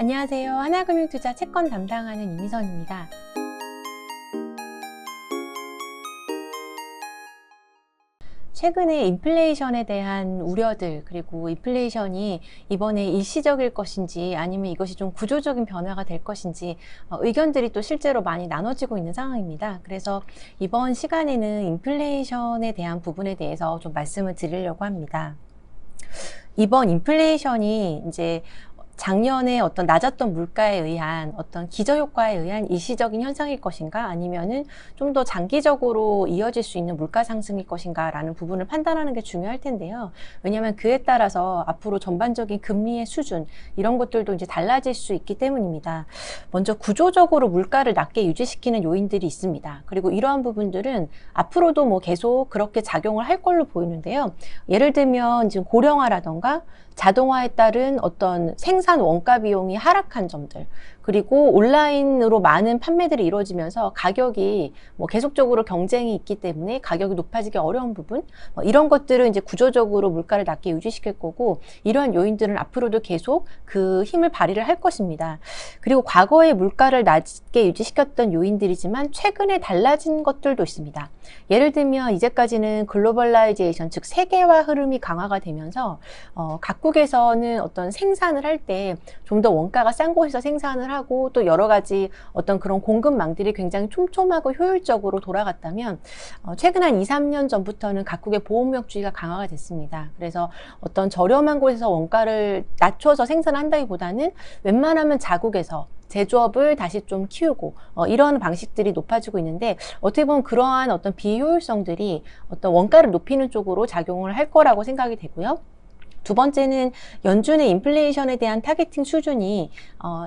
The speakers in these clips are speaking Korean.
안녕하세요. 하나금융투자 채권 담당하는 이미선입니다. 최근에 인플레이션에 대한 우려들, 그리고 인플레이션이 이번에 일시적일 것인지 아니면 이것이 좀 구조적인 변화가 될 것인지 의견들이 또 실제로 많이 나눠지고 있는 상황입니다. 그래서 이번 시간에는 인플레이션에 대한 부분에 대해서 좀 말씀을 드리려고 합니다. 이번 인플레이션이 이제 작년에 어떤 낮았던 물가에 의한 어떤 기저효과에 의한 일시적인 현상일 것인가, 아니면은 좀 더 장기적으로 이어질 수 있는 물가 상승일 것인가 라는 부분을 판단하는 게 중요할 텐데요. 왜냐하면 그에 따라서 앞으로 전반적인 금리의 수준, 이런 것들도 이제 달라질 수 있기 때문입니다. 먼저 구조적으로 물가를 낮게 유지시키는 요인들이 있습니다. 그리고 이러한 부분들은 앞으로도 뭐 계속 그렇게 작용을 할 걸로 보이는데요. 예를 들면 지금 고령화라던가 자동화에 따른 어떤 생산 원가 비용이 하락한 점들, 그리고 온라인으로 많은 판매들이 이루어지면서 가격이 뭐 계속적으로 경쟁이 있기 때문에 가격이 높아지기 어려운 부분, 이런 것들은 이제 구조적으로 물가를 낮게 유지시킬 거고, 이러한 요인들은 앞으로도 계속 그 힘을 발휘를 할 것입니다. 그리고 과거에 물가를 낮게 유지시켰던 요인들이지만 최근에 달라진 것들도 있습니다. 예를 들면 이제까지는 글로벌라이제이션, 즉 세계화 흐름이 강화가 되면서 각국에서는 어떤 생산을 할 때 좀 더 원가가 싼 곳에서 생산을 하고, 또 여러 가지 어떤 그런 공급망들이 굉장히 촘촘하고 효율적으로 돌아갔다면, 최근 한 2, 3년 전부터는 각국의 보호무역주의가 강화가 됐습니다. 그래서 어떤 저렴한 곳에서 원가를 낮춰서 생산한다기보다는 웬만하면 자국에서 제조업을 다시 좀 키우고 이런 방식들이 높아지고 있는데, 어떻게 보면 그러한 어떤 비효율성들이 어떤 원가를 높이는 쪽으로 작용을 할 거라고 생각이 되고요. 두 번째는 연준의 인플레이션에 대한 타겟팅 수준이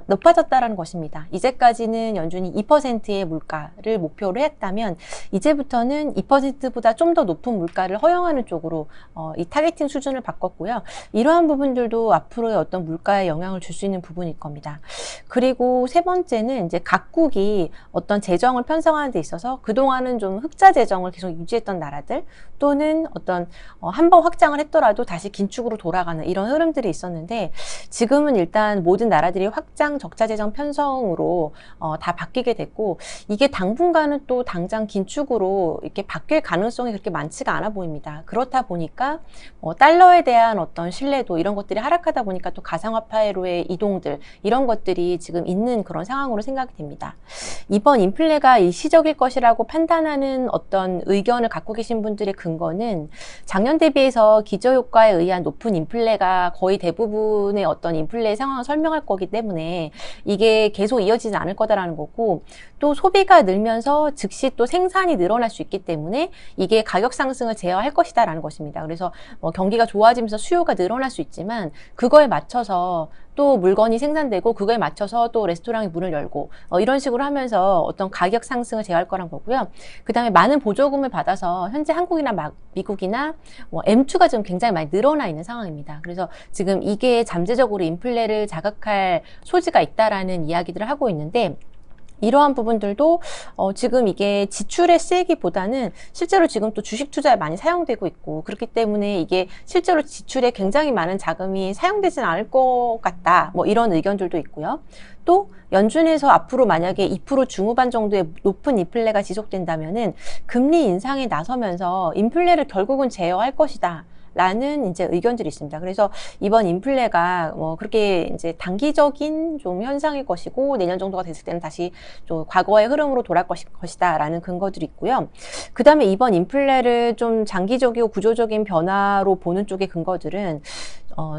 높아졌다는 것입니다. 이제까지는 연준이 2%의 물가를 목표로 했다면, 이제부터는 2%보다 좀 더 높은 물가를 허용하는 쪽으로 이 타겟팅 수준을 바꿨고요. 이러한 부분들도 앞으로의 어떤 물가에 영향을 줄 수 있는 부분일 겁니다. 그리고 세 번째는 이제 각국이 어떤 재정을 편성하는 데 있어서 그동안은 좀 흑자 재정을 계속 유지했던 나라들, 또는 어떤 한번 확장을 했더라도 다시 긴축으로 돌아가는 이런 흐름들이 있었는데, 지금은 일단 모든 나라들이 확장 적자 재정 편성으로 다 바뀌게 됐고, 이게 당분간은 또 당장 긴축으로 이렇게 바뀔 가능성이 그렇게 많지가 않아 보입니다. 그렇다 보니까 달러에 대한 어떤 신뢰도, 이런 것들이 하락하다 보니까 또 가상화폐로의 이동들, 이런 것들이 지금 있는 그런 상황으로 생각이 됩니다. 이번 인플레가 일시적일 것이라고 판단하는 어떤 의견을 갖고 계신 분들의 근거는 작년 대비해서 기저효과에 의한 높은 인플레가 거의 대부분의 어떤 인플레 상황을 설명할 거기 때문에 이게 계속 이어지지 않을 거다라는 거고, 또 소비가 늘면서 즉시 또 생산이 늘어날 수 있기 때문에 이게 가격 상승을 제어할 것이다라는 것입니다. 그래서 경기가 좋아지면서 수요가 늘어날 수 있지만, 그거에 맞춰서 또 물건이 생산되고 그거에 맞춰서 또 레스토랑이 문을 열고 이런 식으로 하면서 어떤 가격 상승을 제어할 거란 거고요. 그 다음에 많은 보조금을 받아서 현재 한국이나 미국이나 M2가 지금 굉장히 많이 늘어나 있는 상황입니다. 그래서 지금 이게 잠재적으로 인플레를 자극할 소지가 있다라는 이야기들을 하고 있는데, 이러한 부분들도 지금 이게 지출에 쓰이기보다는 실제로 지금 또 주식 투자에 많이 사용되고 있고, 그렇기 때문에 이게 실제로 지출에 굉장히 많은 자금이 사용되지는 않을 것 같다, 이런 의견들도 있고요. 또 연준에서 앞으로 만약에 2% 중후반 정도의 높은 인플레가 지속된다면은 금리 인상에 나서면서 인플레를 결국은 제어할 것이다 라는 이제 의견들이 있습니다. 그래서 이번 인플레가 그렇게 이제 단기적인 좀 현상일 것이고, 내년 정도가 됐을 때는 다시 좀 과거의 흐름으로 돌아갈 것이다 라는 근거들이 있고요. 그 다음에 이번 인플레를 좀 장기적이고 구조적인 변화로 보는 쪽의 근거들은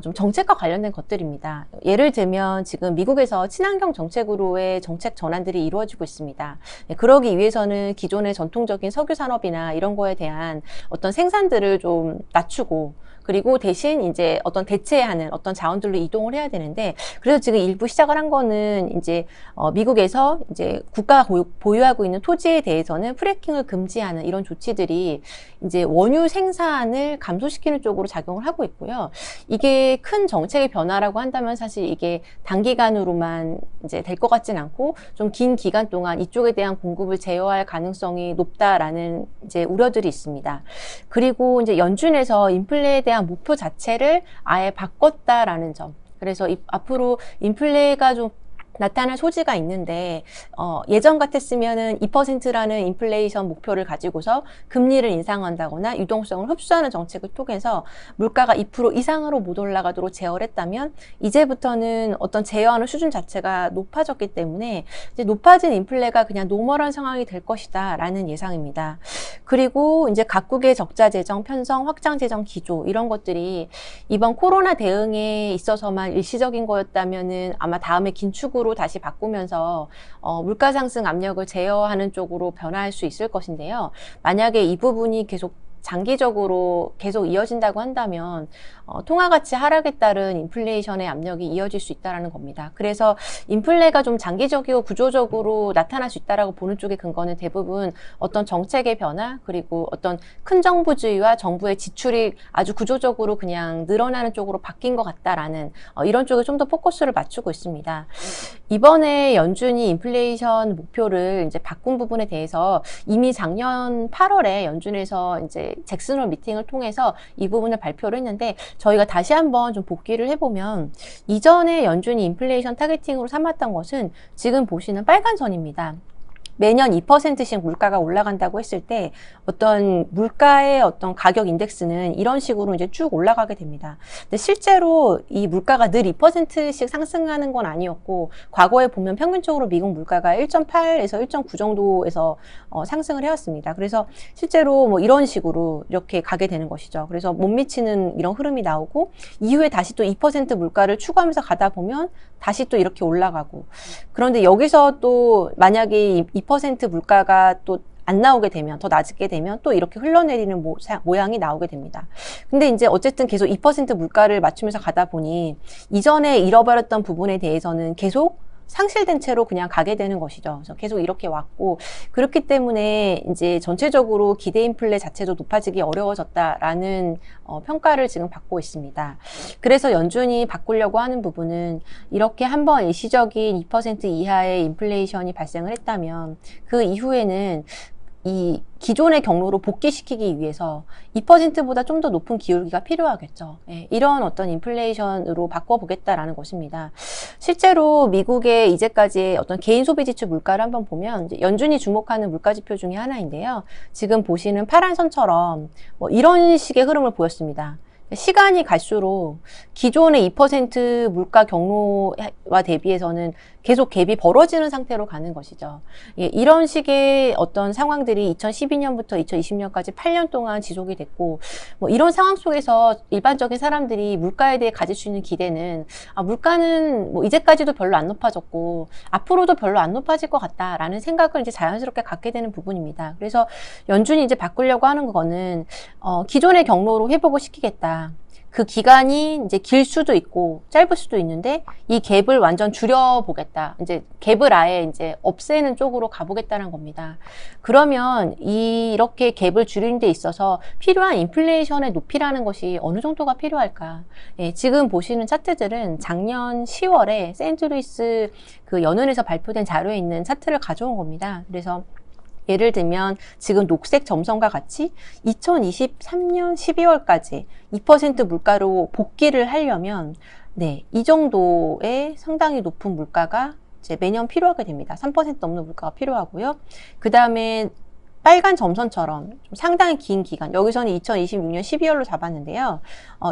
좀 정책과 관련된 것들입니다. 예를 들면 지금 미국에서 친환경 정책으로의 정책 전환들이 이루어지고 있습니다. 그러기 위해서는 기존의 전통적인 석유 산업이나 이런 거에 대한 어떤 생산들을 좀 낮추고, 그리고 대신 이제 어떤 대체하는 어떤 자원들로 이동을 해야 되는데, 그래서 지금 일부 시작을 한 거는 이제 미국에서 이제 국가가 보유하고 있는 토지에 대해서는 프래킹을 금지하는 이런 조치들이 이제 원유 생산을 감소시키는 쪽으로 작용을 하고 있고요. 이게 큰 정책의 변화라고 한다면 사실 이게 단기간으로만 이제 될 것 같진 않고, 좀 긴 기간 동안 이쪽에 대한 공급을 제어할 가능성이 높다라는 이제 우려들이 있습니다. 그리고 이제 연준에서 인플레에 대한 목표 자체를 아예 바꿨다라는 점, 그래서 앞으로 인플레가 좀 나타날 소지가 있는데 예전 같았으면은 2%라는 인플레이션 목표를 가지고서 금리를 인상한다거나 유동성을 흡수하는 정책을 통해서 물가가 2% 이상으로 못 올라가도록 제어를 했다면 이제부터는 어떤 제어하는 수준 자체가 높아졌기 때문에 이제 높아진 인플레가 그냥 노멀한 상황이 될 것이다 라는 예상입니다. 그리고 이제 각국의 적자 재정, 편성, 확장 재정 기조 이런 것들이 이번 코로나 대응에 있어서만 일시적인 거였다면은 아마 다음에 긴축으로 다시 바꾸면서 물가 상승 압력을 제어하는 쪽으로 변화할 수 있을 것인데요. 만약에 이 부분이 계속 장기적으로 계속 이어진다고 한다면 통화 가치 하락에 따른 인플레이션의 압력이 이어질 수 있다는 겁니다. 그래서 인플레가 좀 장기적이고 구조적으로 나타날 수 있다라고 보는 쪽의 근거는 대부분 어떤 정책의 변화 그리고 어떤 큰 정부주의와 정부의 지출이 아주 구조적으로 그냥 늘어나는 쪽으로 바뀐 것 같다라는 이런 쪽에 좀 더 포커스를 맞추고 있습니다. 이번에 연준이 인플레이션 목표를 이제 바꾼 부분에 대해서 이미 작년 8월에 연준에서 이제 잭슨홀 미팅을 통해서 이 부분을 발표를 했는데 저희가 다시 한번 좀 복기를 해보면 이전에 연준이 인플레이션 타겟팅으로 삼았던 것은 지금 보시는 빨간 선입니다. 매년 2%씩 물가가 올라간다고 했을 때 어떤 물가의 어떤 가격 인덱스는 이런 식으로 이제 쭉 올라가게 됩니다. 근데 실제로 이 물가가 늘 2%씩 상승하는 건 아니었고 과거에 보면 평균적으로 미국 물가가 1.8에서 1.9 정도에서 상승을 해왔습니다. 그래서 실제로 뭐 이런 식으로 이렇게 가게 되는 것이죠. 그래서 못 미치는 이런 흐름이 나오고 이후에 다시 또 2% 물가를 추구하면서 가다 보면 다시 또 이렇게 올라가고 그런데 여기서 또 만약에 2% 물가가 또 안 나오게 되면 더 낮게 되면 또 이렇게 흘러내리는 모양이 나오게 됩니다. 근데 이제 어쨌든 계속 2% 물가를 맞추면서 가다 보니 이전에 잃어버렸던 부분에 대해서는 계속 상실된 채로 그냥 가게 되는 것이죠. 그래서 계속 이렇게 왔고 그렇기 때문에 이제 전체적으로 기대 인플레 자체도 높아지기 어려워졌다라는 평가를 지금 받고 있습니다. 그래서 연준이 바꾸려고 하는 부분은 이렇게 한번 일시적인 2% 이하의 인플레이션이 발생을 했다면 그 이후에는 이 기존의 경로로 복귀시키기 위해서 2%보다 좀 더 높은 기울기가 필요하겠죠. 예, 이런 어떤 인플레이션으로 바꿔보겠다라는 것입니다. 실제로 미국의 이제까지의 어떤 개인 소비 지출 물가를 한번 보면 이제 연준이 주목하는 물가 지표 중에 하나인데요. 지금 보시는 파란 선처럼 뭐 이런 식의 흐름을 보였습니다. 시간이 갈수록 기존의 2% 물가 경로와 대비해서는 계속 갭이 벌어지는 상태로 가는 것이죠. 예, 이런 식의 어떤 상황들이 2012년부터 2020년까지 8년 동안 지속이 됐고, 뭐 이런 상황 속에서 일반적인 사람들이 물가에 대해 가질 수 있는 기대는 물가는 뭐 이제까지도 별로 안 높아졌고 앞으로도 별로 안 높아질 것 같다라는 생각을 이제 자연스럽게 갖게 되는 부분입니다. 그래서 연준이 이제 바꾸려고 하는 거는 기존의 경로로 회복을 시키겠다. 그 기간이 이제 길 수도 있고 짧을 수도 있는데 이 갭을 완전 줄여보겠다. 이제 갭을 아예 이제 없애는 쪽으로 가보겠다는 겁니다. 그러면 이렇게 갭을 줄이는 데 있어서 필요한 인플레이션의 높이라는 것이 어느 정도가 필요할까? 예, 지금 보시는 차트들은 작년 10월에 세인트루이스 그 연은에서 발표된 자료에 있는 차트를 가져온 겁니다. 그래서 예를 들면 지금 녹색 점선과 같이 2023년 12월까지 2% 물가로 복귀를 하려면 이 정도의 상당히 높은 물가가 이제 매년 필요하게 됩니다. 3% 넘는 물가가 필요하고요. 그 다음에 빨간 점선처럼 좀 상당히 긴 기간, 여기서는 2026년 12월로 잡았는데요.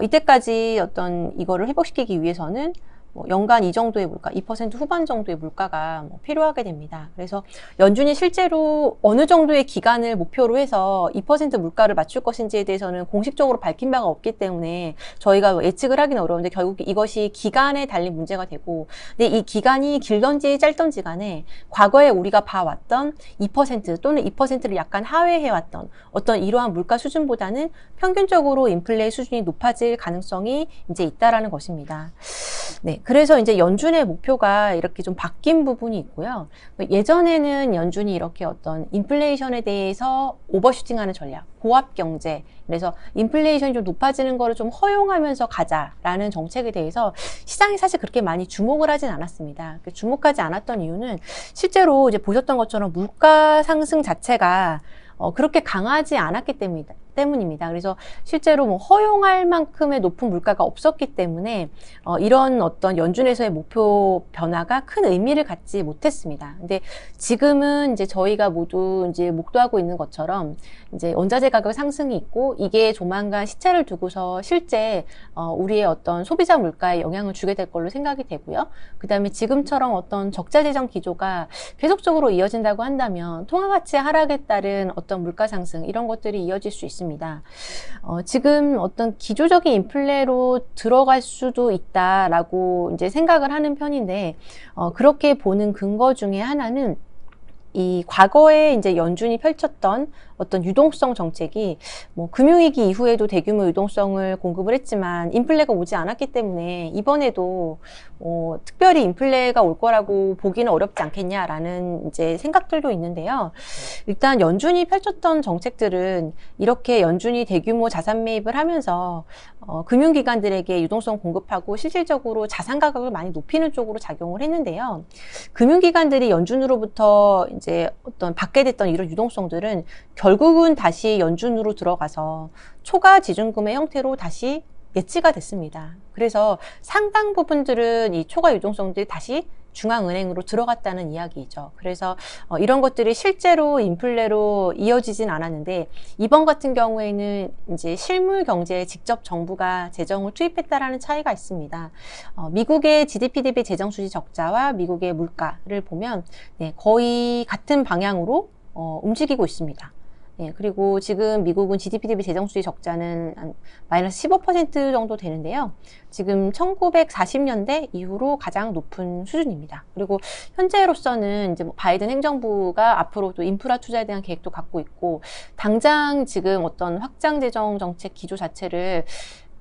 이때까지 어떤 이거를 회복시키기 위해서는 뭐 연간 이 정도의 물가, 2% 후반 정도의 물가가 필요하게 됩니다. 그래서 연준이 실제로 어느 정도의 기간을 목표로 해서 2% 물가를 맞출 것인지에 대해서는 공식적으로 밝힌 바가 없기 때문에 저희가 예측을 하기는 어려운데 결국 이것이 기간에 달린 문제가 되고, 근데 이 기간이 길던지 짧던지 간에 과거에 우리가 봐왔던 2% 또는 2%를 약간 하회해왔던 어떤 이러한 물가 수준보다는 평균적으로 인플레 수준이 높아질 가능성이 이제 있다라는 것입니다. 네, 그래서 이제 연준의 목표가 이렇게 좀 바뀐 부분이 있고요. 예전에는 연준이 이렇게 어떤 인플레이션에 대해서 오버슈팅하는 전략, 고압 경제, 그래서 인플레이션이 좀 높아지는 거를 좀 허용하면서 가자라는 정책에 대해서 시장이 사실 그렇게 많이 주목을 하진 않았습니다. 주목하지 않았던 이유는 실제로 이제 보셨던 것처럼 물가 상승 자체가 그렇게 강하지 않았기 때문입니다. 때문입니다. 그래서 실제로 뭐 허용할 만큼의 높은 물가가 없었기 때문에 이런 어떤 연준에서의 목표 변화가 큰 의미를 갖지 못했습니다. 근데 지금은 이제 저희가 모두 이제 목도하고 있는 것처럼 이제 원자재 가격 상승이 있고 이게 조만간 시차를 두고서 실제 우리의 어떤 소비자 물가에 영향을 주게 될 걸로 생각이 되고요. 그다음에 지금처럼 어떤 적자 재정 기조가 계속적으로 이어진다고 한다면 통화 가치 하락에 따른 어떤 물가 상승 이런 것들이 이어질 수 있습니다. 지금 어떤 기조적인 인플레로 들어갈 수도 있다라고 이제 생각을 하는 편인데, 그렇게 보는 근거 중에 하나는 이 과거에 이제 연준이 펼쳤던 어떤 유동성 정책이 뭐 금융위기 이후에도 대규모 유동성을 공급을 했지만 인플레가 오지 않았기 때문에 이번에도 특별히 인플레가 올 거라고 보기는 어렵지 않겠냐라는 이제 생각들도 있는데요. 일단 연준이 펼쳤던 정책들은 이렇게 연준이 대규모 자산 매입을 하면서 금융기관들에게 유동성 공급하고 실질적으로 자산 가격을 많이 높이는 쪽으로 작용을 했는데요. 금융기관들이 연준으로부터 이제 어떤 받게 됐던 이런 유동성들은 결국은 다시 연준으로 들어가서 초과 지준금의 형태로 다시 예치가 됐습니다. 그래서 상당 부분들은 이 초과 유동성들이 다시 중앙은행으로 들어갔다는 이야기이죠. 그래서 이런 것들이 실제로 인플레로 이어지진 않았는데 이번 같은 경우에는 이제 실물 경제에 직접 정부가 재정을 투입했다라는 차이가 있습니다. 미국의 GDP 대비 재정 수지 적자와 미국의 물가를 보면 거의 같은 방향으로 움직이고 있습니다. 그리고 지금 미국은 GDP 대비 재정 수지 적자는 한 마이너스 15% 정도 되는데요. 지금 1940년대 이후로 가장 높은 수준입니다. 그리고 현재로서는 이제 뭐 바이든 행정부가 앞으로 또 인프라 투자에 대한 계획도 갖고 있고, 당장 지금 어떤 확장 재정 정책 기조 자체를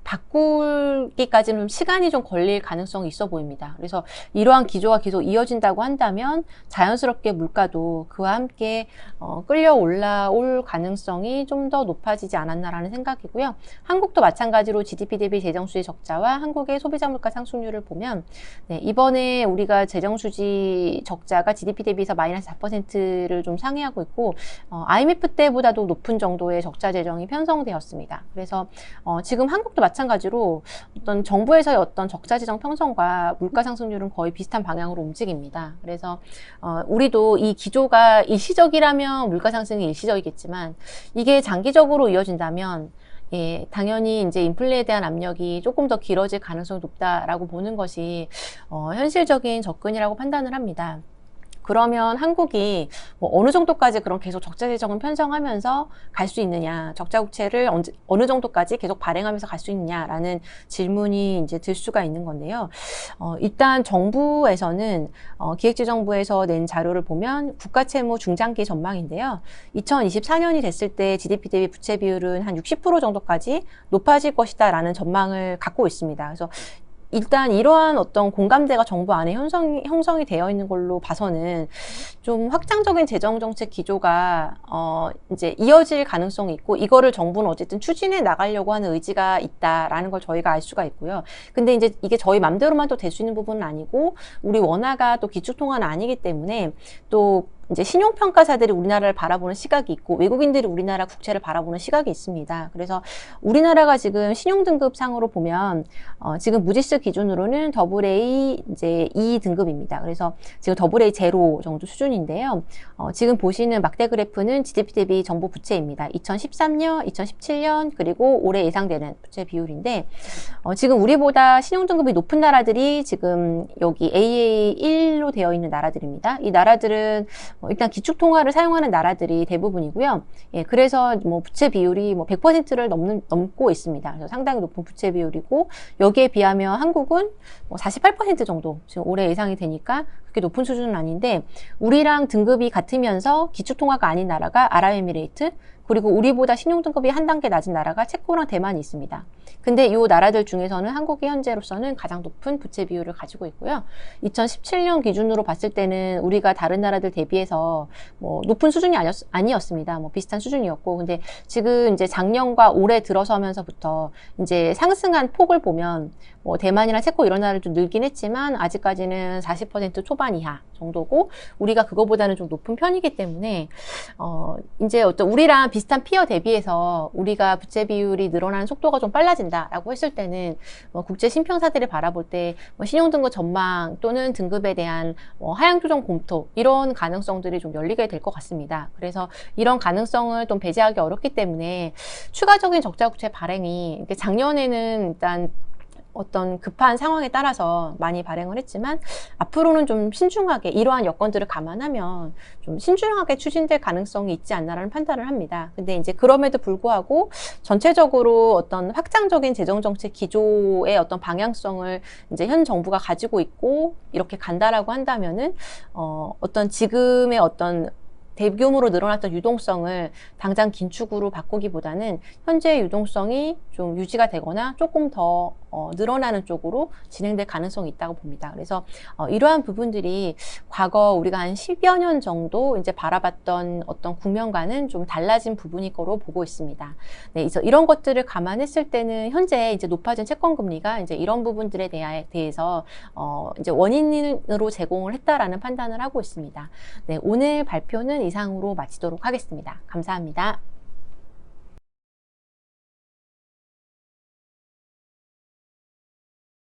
바꾸기까지는 시간이 좀 걸릴 가능성이 있어 보입니다. 그래서 이러한 기조가 계속 이어진다고 한다면 자연스럽게 물가도 그와 함께 끌려 올라올 가능성이 좀 더 높아지지 않았나라는 생각이고요. 한국도 마찬가지로 GDP 대비 재정수지 적자와 한국의 소비자 물가 상승률을 보면 이번에 우리가 재정수지 적자가 GDP 대비해서 마이너스 4%를 좀 상회하고 있고 IMF 때보다도 높은 정도의 적자 재정이 편성되었습니다. 그래서 지금 한국도 마찬가지로 어떤 정부에서의 어떤 적자 재정 편성과 물가 상승률은 거의 비슷한 방향으로 움직입니다. 그래서 우리도 이 기조가 일시적이라면 물가 상승이 일시적이겠지만 이게 장기적으로 이어진다면 당연히 이제 인플레에 대한 압력이 조금 더 길어질 가능성이 높다라고 보는 것이 현실적인 접근이라고 판단을 합니다. 그러면 한국이 뭐 어느 정도까지 그런 계속 적자 재정을 편성하면서 갈 수 있느냐, 적자 국채를 어느 정도까지 계속 발행하면서 갈 수 있느냐라는 질문이 이제 들 수가 있는 건데요. 일단 정부에서는 기획재정부에서 낸 자료를 보면 국가채무 중장기 전망인데요. 2024년이 됐을 때 GDP 대비 부채 비율은 한 60% 정도까지 높아질 것이다라는 전망을 갖고 있습니다. 그래서 일단 이러한 어떤 공감대가 정부 안에 형성이 되어 있는 걸로 봐서는 좀 확장적인 재정정책 기조가 이제 이어질 가능성이 있고, 이거를 정부는 어쨌든 추진해 나가려고 하는 의지가 있다라는 걸 저희가 알 수가 있고요. 근데 이제 이게 저희 맘대로만 또 될 수 있는 부분은 아니고, 우리 원화가 또 기축통화는 아니기 때문에 또 이제 신용평가사들이 우리나라를 바라보는 시각이 있고 외국인들이 우리나라 국채를 바라보는 시각이 있습니다. 그래서 우리나라가 지금 신용등급상으로 보면 지금 무지스 기준으로는 AA 이제 2등급입니다. 그래서 지금 AA 제로 정도 수준인데요. 지금 보시는 막대 그래프는 GDP 대비 정부 부채입니다. 2013년, 2017년 그리고 올해 예상되는 부채 비율인데 지금 우리보다 신용등급이 높은 나라들이 지금 여기 AA1로 되어 있는 나라들입니다. 이 나라들은 일단 기축통화를 사용하는 나라들이 대부분이고요. 그래서 뭐 부채 비율이 뭐 100%를 넘고 있습니다. 그래서 상당히 높은 부채 비율이고, 여기에 비하면 한국은 뭐 48% 정도 지금 올해 예상이 되니까 그렇게 높은 수준은 아닌데, 우리랑 등급이 같으면서 기축통화가 아닌 나라가 아랍에미레이트, 그리고 우리보다 신용등급이 한 단계 낮은 나라가 체코랑 대만이 있습니다. 근데 이 나라들 중에서는 한국이 현재로서는 가장 높은 부채 비율을 가지고 있고요. 2017년 기준으로 봤을 때는 우리가 다른 나라들 대비해서 뭐 높은 수준이 아니었습니다. 뭐 비슷한 수준이었고, 근데 지금 이제 작년과 올해 들어서면서부터 이제 상승한 폭을 보면 뭐 대만이나 체코 이런 나라들도 늘긴 했지만 아직까지는 40% 초반 이하 정도고, 우리가 그거보다는 좀 높은 편이기 때문에 이제 어떤 우리랑 비슷한 피어 대비해서 우리가 부채 비율이 늘어나는 속도가 좀 빨라진다라고 했을 때는 뭐 국제 신평사들을 바라볼 때 뭐 신용등급 전망 또는 등급에 대한 하향 조정 검토 이런 가능성들이 좀 열리게 될 것 같습니다. 그래서 이런 가능성을 좀 배제하기 어렵기 때문에 추가적인 적자 국채 발행이 작년에는 일단 어떤 급한 상황에 따라서 많이 발행을 했지만 앞으로는 좀 신중하게 이러한 여건들을 감안하면 좀 신중하게 추진될 가능성이 있지 않나라는 판단을 합니다. 근데 이제 그럼에도 불구하고 전체적으로 어떤 확장적인 재정정책 기조의 어떤 방향성을 이제 현 정부가 가지고 있고 이렇게 간다라고 한다면은 어떤 지금의 어떤 대규모로 늘어났던 유동성을 당장 긴축으로 바꾸기보다는 현재의 유동성이 좀 유지가 되거나 조금 더 늘어나는 쪽으로 진행될 가능성이 있다고 봅니다. 그래서 이러한 부분들이 과거 우리가 한 10여 년 정도 이제 바라봤던 어떤 국면과는 좀 달라진 부분일 거로 보고 있습니다. 네, 그래서 이런 것들을 감안했을 때는 현재 이제 높아진 채권 금리가 이제 이런 부분들에 대해서 이제 원인으로 제공을 했다라는 판단을 하고 있습니다. 네, 오늘 발표는 이상으로 마치도록 하겠습니다. 감사합니다.